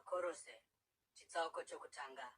Vakorose, chitsauko chokutanga.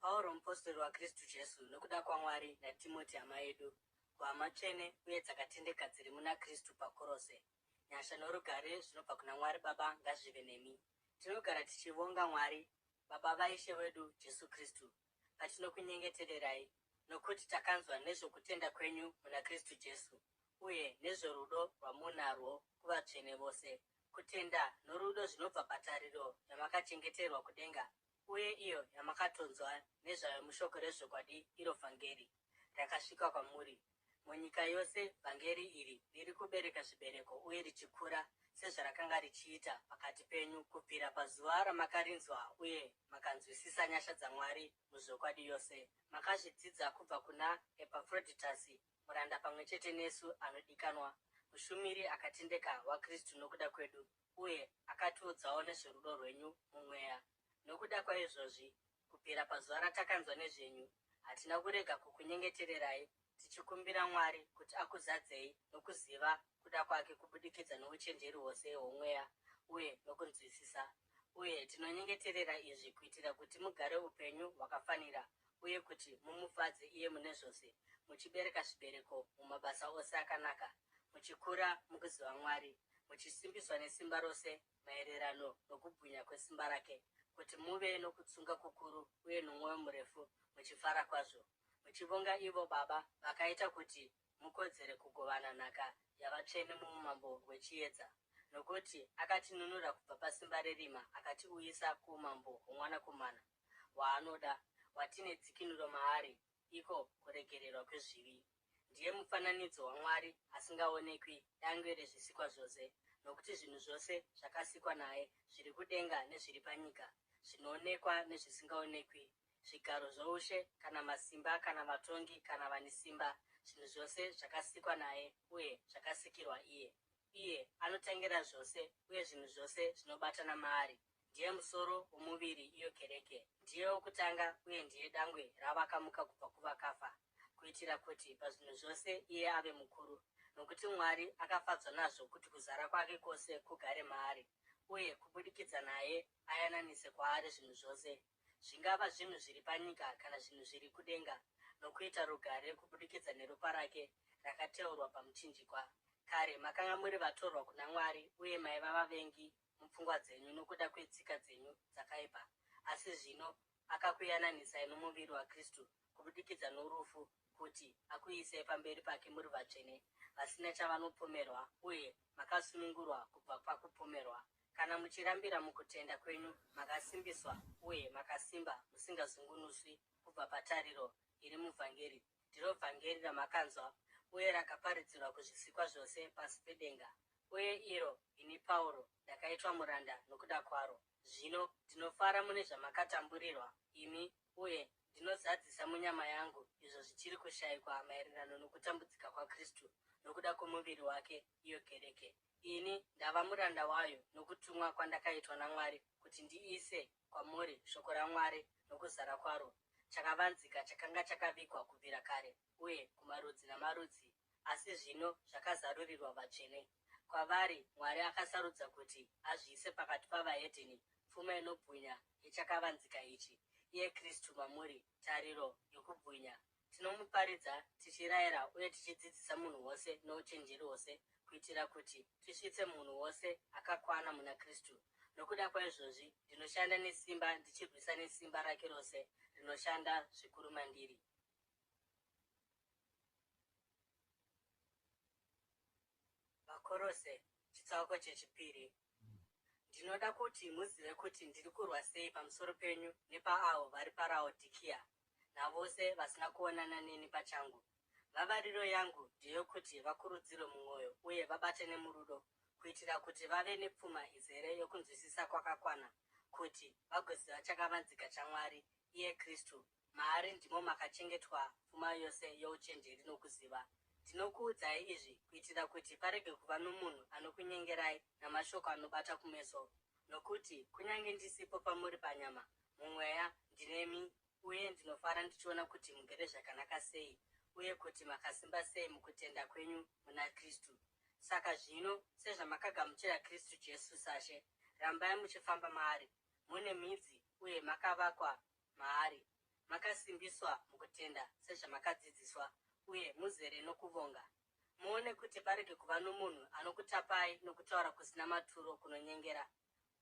Pauro mupostori waKristu Jesu nokuda kwaMwari naTimoti hama yedu, kuhama tsvene uye dzakatendeka dziri muna Kristu paKorose. Nyasha norugare zvinobva kuna Mwari Baba ngazvive nemi. Tinogara tichivonga Mwari Baba vaIshe wedu Jesu Kristu patinokunyengetererai, nokuti takanzwa nezvokutenda kwenyu muna Kristu Jesu, uye nezvorudo rwamunarwo kuvatsvene vose. Kutenda norudo zvinobva patariro yamakachengeterwa kudenga, uye iyo yamakatonzwa nezvayo mushoko rezvokwadi, iro vhangeri rakasvika kwamuri. Munyika yose vhangeri iri riri kubereka zvibereko uye richikura sezvarakanga richiita pakati penyu kubvira pazuva ramakarinzwa uye makanzwisisa nyasha dzaMwari muzvokwadi yose. Makazvidzidza kubva kuna Epafrodhitasi, muranda pamwe chete nesu anodikanwa, mushumiri akatendeka waKristu nokuda kwedu, uye akatiudzawo nezvorudo rwenyu mumweya. Nokuda kwaizvozvi, kubvira pazuva ratakanzwa nezvenyu, hatina kurega kukunyengetererai, tichikumbira Mwari kuti akuzadzei nokuziva kuda kwake kubudikidza nouchenjeri hwose hwomweya uye nokunzwisisa. Uye tinonyengeterera izvi kuitira kuti mugare upenyu hwakafanira, uye kuti mumufadze iye mune zvose, muchibereka zvibereko mumabasa ose akanaka, muchikura mukuziva Mwari, muchisimbiswa nesimba rose maererano nokubwinya kwesimba rake, kuti muve nokutsunga kukuru uye nomwoyo murefu, muchifara kwazvo, muchivonga ivo Baba vakaita kuti mukodzere kugovana nhaka yavatsvene muumambo hwechiedza, nokuti akatinunura kubva pasimba rerima akatiuyisa kuumambo hwomwanakomana hwaanoda, watine dzikinuro maari, iko kuregererwa kwezvivi. Ndiye mufananidzo waMwari asingaonekwi, dangwe rezvisikwa zvose, nokuti zvinhu zvose zvakasikwa naye, zviri kudenga nezviri panyika, zvinoonekwa nezvisingaonekwi, zvigaro zvoushe kana masimba kana vatongi kana vane simba, zvinhu zvose zvakasikwa naye uye zvakasikirwa iye. Iye anotangira zvose, uye zvinhu zvose zvinobatana maari. Ndiye musoro womuviri, iyo kereke. Ndiye wokutanga uye ndiye dangwe ravakamuka kubva kuvakafa, kuitira kuti pazvinhu zvose iye ave mukuru. Nokuti Mwari akafadzwa nazvo kuti kuzara kwake kwose kugare maari, uye kubudikidza naye ayananise kwaari zvinhu zvose, zvingava zvinhu zviri panyika kana zvinhu zviri kudenga, nokuita rugare kubudikidza neropa rake rakateurwa pamuchinjikwa. Kare makanga muri vatorwa kuna Mwari uye maiva vavengi mupfungwa dzenyu nokuda kwetsika dzenyu dzakaipa, asi zvino akakuyananisai nomuviri waKristu kubudikidza norufu, kuti akuisei pamberi pake muri vatsvene, vasina chavanopomerwa, uye makasunungurwa kubva pakupomerwa. Kana muchirambira mukutenda kwenyu, makasimbiswa uye makasimba, musingazungunuswi kubva patariro iri muvhangeri, ndiro vhangeri ramakanzwa uye rakaparidzirwa kuzvisikwa zvose pasi pedenga, uye iro ini Pauro ndakaitwa muranda nokuda kwaro. Zvino ndinofara mune zvamakatamburirwa imi, uye ndinozadzisa munyama yangu izvo zvichiri kushayikwa maererano nokutambudzika kwaKristu nokuda kwomuviri wake, iyo kereke. Ini ndava muranda wayo nokutumwa kwandakaitwa naMwari kuti ndiise kwamuri shoko raMwari nokuzara kwaro, chakavanzika chakanga chakavigwa kubvira kare uye kumarudzi namarudzi, asi zvino zvakazarurirwa vatsvene. Kwavari Mwari akasarudza kuti azviise pakati pavahedheni pfuma inobwinya yechakavanzika ichi, iye Kristu mamuri, tariro yokubwinya. Tinomuparidza tichirayira uye tichidzidzisa munhu wose nouchenjeri hwose, kuitira kuti tisvitse munhu wose akakwana muna Kristu. Nokuda kwaizvozvi ndinoshanda nesimba, ndichirwisa nesimba rake rose rinoshanda zvikuru mandiri. Vakorose, chitsauko chechipiri. Ndinoda kuti muzive kuti ndiri kurwa sei pamusoro penyu nepaavo vari paRaodhikea, navose vasina kuonana neni pachangu. Vavariro yangu ndeyokuti vakurudzirwe mumwoyo uye vabatane murudo, kuitira kuti vave nepfuma izere yokunzwisisa kwakakwana, kuti vagoziva chakavanzika chaMwari, iye Kristu. Maari ndimo makachengetwa pfuma yose youchenjeri nokuziva. Ndinokuudzai izvi kuitira kuti parege kuva nomunhu anokunyengerai namashoko anobata kumeso, nokuti kunyange ndisipo pamuri panyama, mumweya ndinemi, uye ndinofara ndichiona kuti mugere zvakanaka sei, uye kuti makasimba sei mukutenda kwenyu muna Kristu. Saka zvino, sezvamakagamuchira Kristu Jesu saShe, rambai muchifamba maari, mune midzi uye makavakwa maari, makasimbiswa mukutenda sezvamakadzidziswa, uye muzere nokuvonga. Muone kuti parege kuva nomunhu anokutapai nokutaura kusina maturo kunonyengera,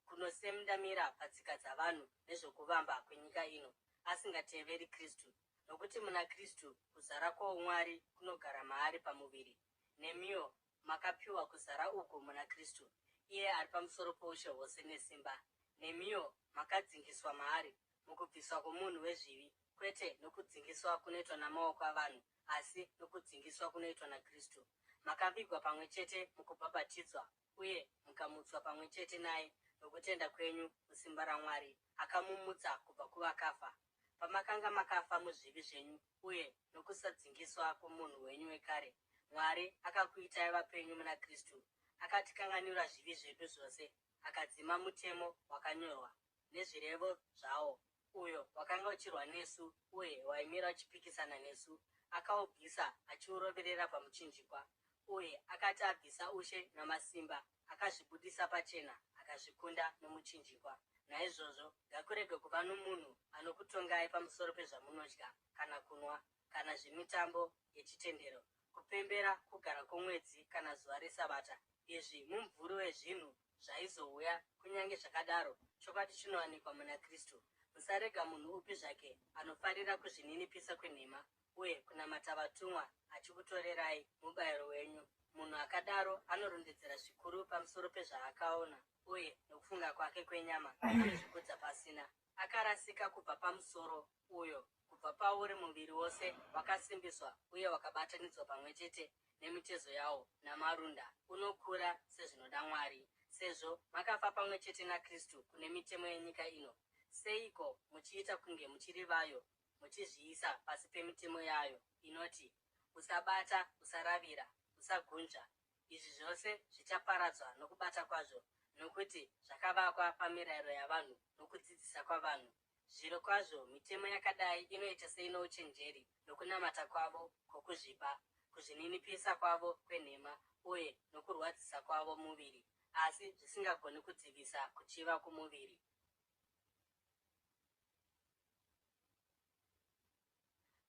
kunosendamira patsika dzavanhu nezvokuvamba kwenyika ino, asingateveri Kristu. Nokuti muna Kristu kuzara kwoumwari kunogara maari pamuviri, nemiwo makapiwa kuzara uku muna Kristu, iye ari pamusoro poushe hwose nesimba. Nemiwo makadzingiswa maari mukubviswa kwomunhu wezvivi, kwete nokudzingiswa kunoitwa namaoko avanhu, asi nokudzingiswa kunoitwa naKristu. Makavigwa pamwe chete mukubhabhatidzwa, uye mukamutswa pamwe chete naye nokutenda kwenyu musimba raMwari, akamumutsa kubva kuvakafa. Pamakanga makafa muzvivi zvenyu uye nokusadzingiswa kwomunhu wenyu wekare, Mwari akakuitai vapenyu muna Kristu. Akatikanganwira zvivi zvedu zvose, akadzima mutemo wakanyorwa nezvirevo zvawo, uyo wakanga uchirwa nesu uye waimira uchipikisana nesu. Akaubvisa achiuroverera pamuchinjikwa, uye akati abvisa ushe namasimba, akazvibudisa pachena, akazvikunda nomuchinjikwa. Naizvozvo ngakurege kuva nomunhu anokutongai pamusoro pezvamunodya kana kunwa, kana zvemitambo yechitendero, kupembera kugara kwomwedzi kana zuva reSabata. Izvi mumvuri wezvinhu zvaizouya. Kunyange zvakadaro, chokwadi chinowanikwa muna Kristu. Musarega munhu upi zvake anofarira kuzvininipisa kwenhema uye kunamata vatumwa achikutorerai mubayiro wenyu. Munhu akadaro anorondedzera zvikuru pamusoro pezvaakaona, uye nokufunga kwake kwenyama anozvikudza pasina. Akarasika kubva pamusoro, uyo kubva pauri muviri wose wakasimbiswa uye wakabatanidzwa pamwe chete nemitezo yawo namarunda, unokura sezvinoda Mwari. Sezvo makafa pamwe chete naKristu kune mitemo yenyika ino, seiko muchiita kunge muchiri vayo, muchizviisa pasi pemitemo yayo inoti, usabata, usaravira, usagunzva. Izvi zvose zvichaparadzwa nokubata kwazvo, nokuti zvakavakwa pamirayiro yavanhu nokudzidzisa kwavanhu. Zviro kwazvo mitemo yakadai inoita seino uchenjeri nokunamata kwavo kwokuzvipa, kuzvininipisa kwavo kwenhema uye nokurwadzisa kwavo muviri, asi zvisingagoni kudzivisa kuchiva kwomuviri.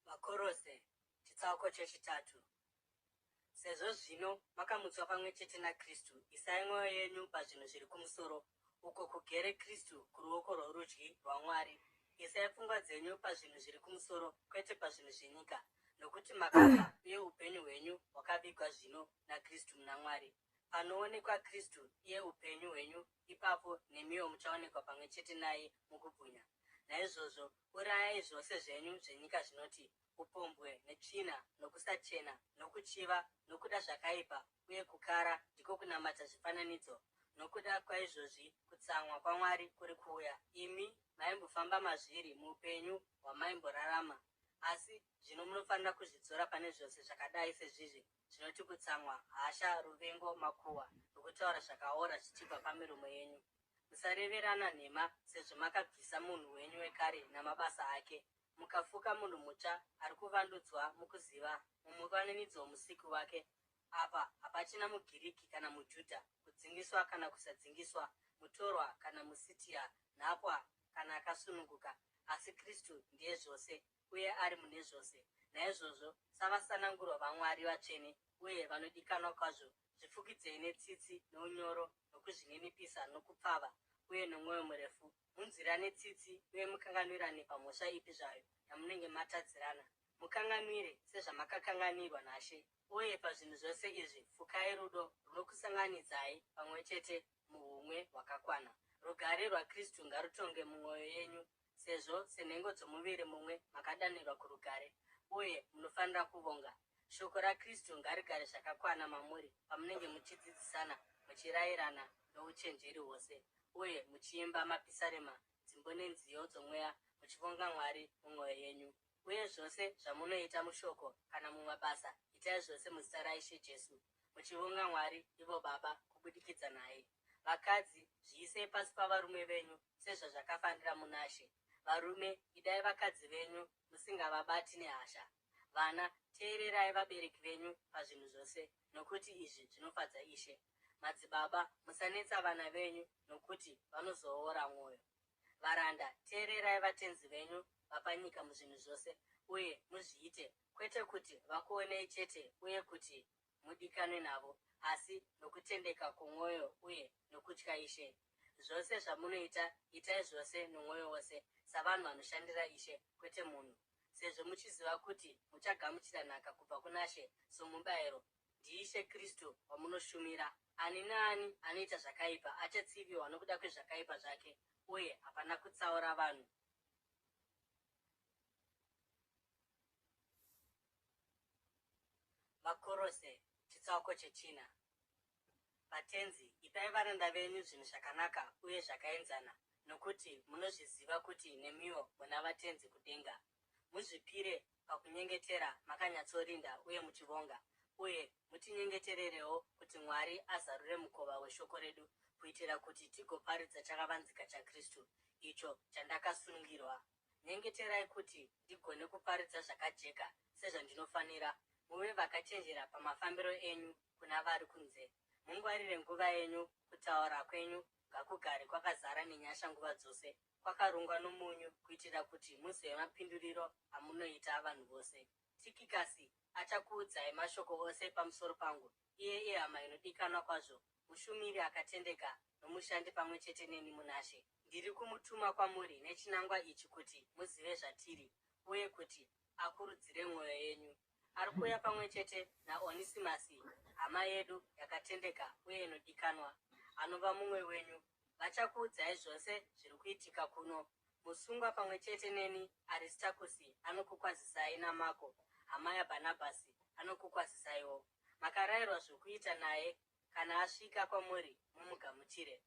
Vakorose chitsauko chechitatu. Sezvo zvino makamutswa pamwe chete naKristu, isai mwoyo yenyu pazvinhu zviri kumusoro, uko kugere Kristu kuruoko rworudyi rwaMwari. Isai pfungwa dzenyu pazvinhu zviri kumusoro, kwete pazvinhu zvenyika, nokuti makafa uye upenyu hwenyu hwakavigwa zvino naKristu muna Mwari. Panoonekwa Kristu, iye upenyu hwenyu, ipapo nemiwo muchaonekwa pamwe chete naye mukubwinya. Naizvozvo urayai zvose zvenyu zvenyika zvinoti upombwe netsvina nokusachena nokuchiva nokuda zvakaipa uye kukara, ndiko kunamata zvifananidzo. Nokuda kwaizvozvi kutsamwa kwaMwari kuri kuuya. Imi maimbofamba mazviri muupenyu hwamaimborarama, asi zvino munofanira kuzvidzora pane zvose zvakadai sezvizvi zvinoti kutsamwa, hasha, ruvengo, makuhwa nokutaura zvakaora zvichibva pamiromo yenyu. Musareverana nhema, sezvo makabvisa munhu wenyu wekare namabasa ake, mukafuka munhu mutsva ari kuvandudzwa mukuziva mumufananidzo womusiki wake. Apa hapachina muGiriki kana muJudha, kudzingiswa kana kusadzingiswa, mutorwa kana muSitia, nhapwa kana akasununguka, asi Kristu ndiye zvose uye ari mune zvose. Naizvozvo, savasanangurwa vaMwari vatsvene uye vanodikanwa kwazvo, zvifukidzei netsitsi nounyoro nokuzvininipisa nokupfava uye nomwoyo murefu. Munzwirane tsitsi uye mukanganwirane pamhosva ipi zvayo yamunenge matadzirana. Mukanganwire sezvamakakanganirwa naShe. Uye pazvinhu zvose izvi fukai rudo runokusanganidzai pamwe chete muhumwe hwakakwana. Rugare rwaKristu ngarutonge mumwoyo yenyu, sezvo senhengo dzomuviri mumwe makadanirwa kurugare, uye munofanira kuvonga. Shoko raKristu ngarigare zvakakwana mamuri pamunenge muchidzidzisana, muchirayirana nouchenjeri hwose, uye muchiimba mapisarema, dzimbo nenziyo dzomweya, muchivonga Mwari mumwoyo yenyu. Uye zvose zvamunoita mushoko kana mumabasa, itai zvose muzita raIshe Jesu, muchivonga Mwari ivo Baba kubudikidza naye. Vakadzi, zviisei pasi pavarume venyu sezvazvakafanira muna She. Varume, idai vakadzi venyu musingavabati nehasha. Vana, teererai vabereki venyu pazvinhu zvose, nokuti izvi zvinofadza Ishe. Madzibaba, musanetsa vana venyu nokuti vanozoora mwoyo. Varanda, teererai vatenzi venyu vapanyika muzvinhu zvose, uye muzviite, kwete kuti vakuonei chete uye kuti mudikanwe navo, asi nokutendeka kwomwoyo uye nokutya Ishe. Zvose zvamunoita, itai zvose nomwoyo wose, savanhu vanoshandira Ishe, kwete munhu, sezvo muchiziva kuti muchagamuchira nhaka kubva kuna She somubayiro. NdiIshe Kristu wamunoshumira. Ani naani anoita zvakaipa achatsiviwa nokuda kwezvakaipa zvake, uye hapana kutsaura vanhu. Vakorose, chitsauko chechina. Vatenzi, ipai varanda venyu zvinhu zvakanaka uye zvakaenzana, nokuti munozviziva kuti nemiwo muna vatenzi kudenga. Muzvipire pakunyengetera makanyatsorinda uye muchivonga, uye mutinyengetererewo kuti Mwari azarure mukova weshoko redu, kuitira kuti tigoparidza chakavanzika chaKristu, icho chandakasungirwa. Nyengeterai kuti ndigone kuparidza zvakajeka sezvandinofanira. Muve vakachenjera pamafambiro enyu kuna vari kunze. Mungwarire nguva yenyu, kutaura kwenyu ngakugare kwakazara nenyasha nguva dzose, kwakarungwa nomunyu, kuitira kuti muzive mapinduriro amunoita vanhu vose. Tikikasi achakuudzai mashoko ose pamusoro pangu, iye hama inodikanwa kwazvo, mushumiri akatendeka nomushandi pamwe chete neni muna She. Ndiri kumutuma kwamuri nechinangwa ichi kuti muzive zvatiri, uye kuti akurudzire mwoyo yenyu. Ari kuuya pamwe chete naOnesimasi, hama yedu yakatendeka uye inodikanwa, anova mumwe wenyu. Vachakuudzai zvose zviri kuitika kuno. Musungwa pamwe chete neni, Aristakusi, anokukwazisai, naMako, hama yaBhanabhasi, anokukwazisaiwo. Makarayirwa zvokuita naye, kana asvika kwamuri mumugamuchire.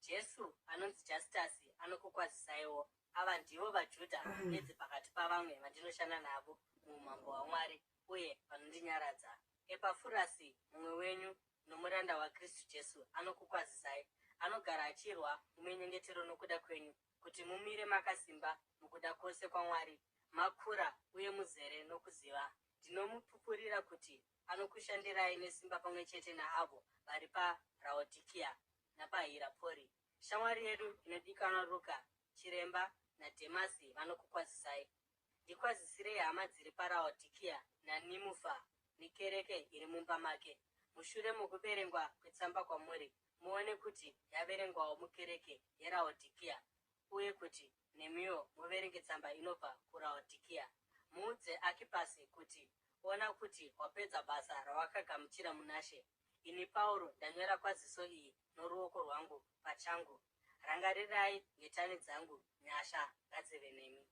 Jesu, anonzi Jastasi, anokukwazisaiwo. Ava ndivo vaJudha bedzi pakati pavamwe vandinoshanda navo muumambo hwaMwari, uye vanondinyaradza. Epafurasi, mumwe wenyu nomuranda waKristu Jesu, anokukwazisai. Anogara achirwa muminyengetero nokuda kwenyu, kuti mumire makasimba mukuda kwose kwaMwari, makura uye muzere nokuziva. Ndinomupupurira kuti anokushandirai nesimba pamwe chete naavo vari paRaodhikea napaHirapori. Shamwari yedu inodikanwa Ruka, chiremba, naDhemasi vanokukwazisai. Ndikwazisirei hama dziri paRaodhikea naNimufa nekereke iri mumba make. Mushure mokuverengwa kwetsamba kwamuri, muone kuti yaverengwawo mukereke yeRaodhikea, uye kuti nemiwo muverenge tsamba inobva kuRaodhikea. Muudze Akipasi kuti, ona kuti wapedza basa rawakagamuchira muna She. Ini Pauro ndanyora kwaziso iyi noruoko rwangu pachangu. Rangarirai ngetani dzangu. Nyasha ngadzive nemi.